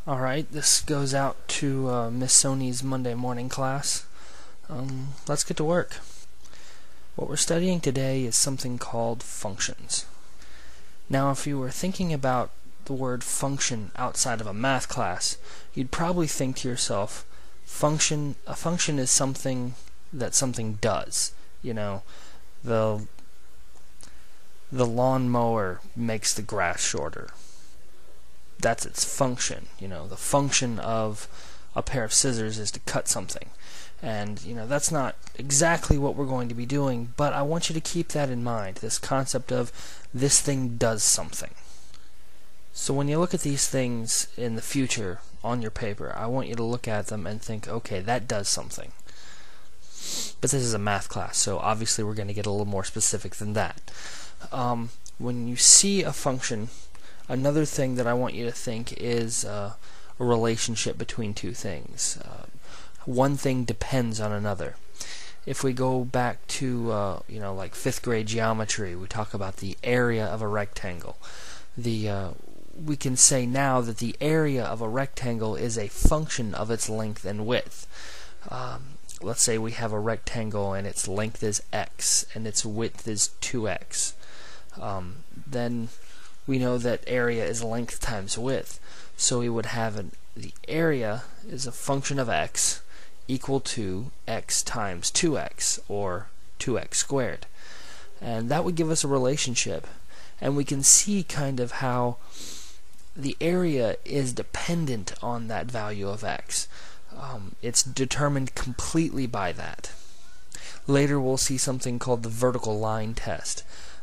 Alright, this goes out to Miss Sony's Monday morning class. Let's get to work. What we're studying today is something called functions. Now, if you were thinking about the word function outside of a math class, you'd probably think to yourself, a function is something that something does. You know, the lawnmower makes the grass shorter. That's its function. You know, the function of a pair of scissors is to cut something. And, you know, that's not exactly what we're going to be doing, but I want you to keep that in mind, this concept of this thing does something. So when you look at these things in the future on your paper, I want you to look at them and think, okay, that does something. But this is a math class, so obviously we're going to get a little more specific than that. When you see a function, another thing that I want you to think is a relationship between two things. One thing depends on another. If we go back to like 5th grade geometry, we talk about the area of a rectangle. We can say now that the area of a rectangle is a function of its length and width. Let's say we have a rectangle and its length is x and its width is 2x. Then we know that area is length times width. So we would have the area is a function of x equal to x times 2x, or 2x squared. And that would give us a relationship. And we can see kind of how the area is dependent on that value of x. It's determined completely by that. Later we'll see something called the vertical line test.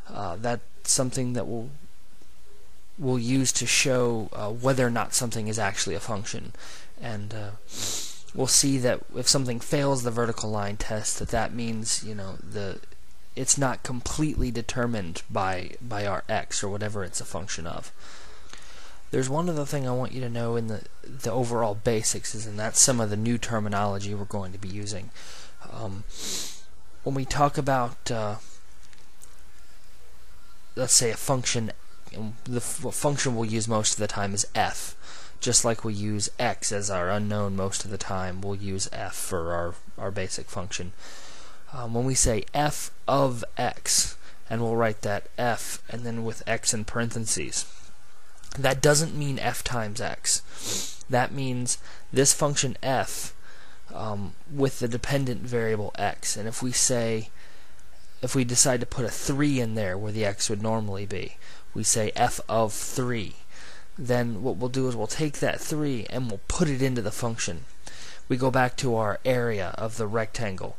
That's something that we'll use to show whether or not something is actually a function. And we'll see that if something fails the vertical line test, that means, you know, it's not completely determined by our x or whatever it's a function of. There's one other thing I want you to know in the overall basics, and that's some of the new terminology we're going to be using. When we talk about, let's say, a function, the function we'll use most of the time is f. Just like we use x as our unknown most of the time, we'll use f for our basic function. When we say f of x, and we'll write that f and then with x in parentheses, that doesn't mean f times x. That means this function f with the dependent variable x. And if we decide to put a 3 in there where the x would normally be, we say f of 3. Then what we'll do is we'll take that 3 and we'll put it into the function. We go back to our area of the rectangle.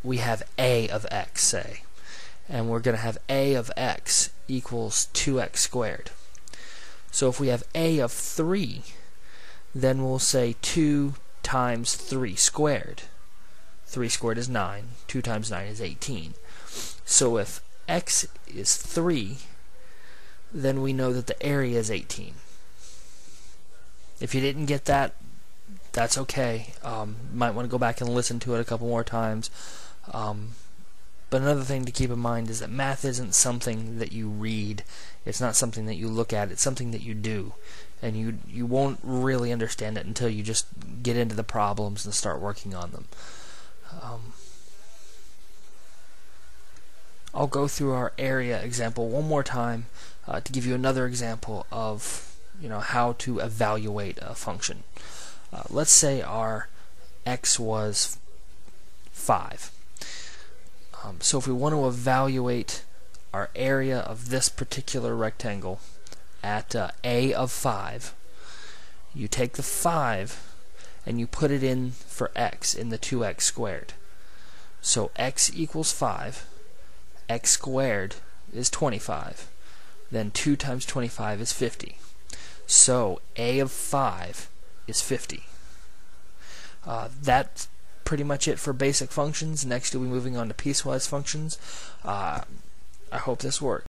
We have a of x, say. And we're going to have a of x equals 2x squared. So if we have a of 3, then we'll say 2 times 3 squared. 3 squared is 9. 2 times 9 is 18. So if x is 3, then we know that the area is 18. If you didn't get that, that's okay. Might want to go back and listen to it a couple more times. But another thing to keep in mind is that math isn't something that you read. It's not something that you look at. It's something that you do. And you won't really understand it until you just get into the problems and start working on them. I'll go through our area example one more time to give you another example of how to evaluate a function. Let's say our x was 5. So if we want to evaluate our area of this particular rectangle at a of 5, you take the 5 and you put it in for x in the 2x squared. So x equals 5. X squared is 25. Then 2 times 25 is 50. So a of 5 is 50. That's pretty much it for basic functions. Next we'll be moving on to piecewise functions. I hope this works.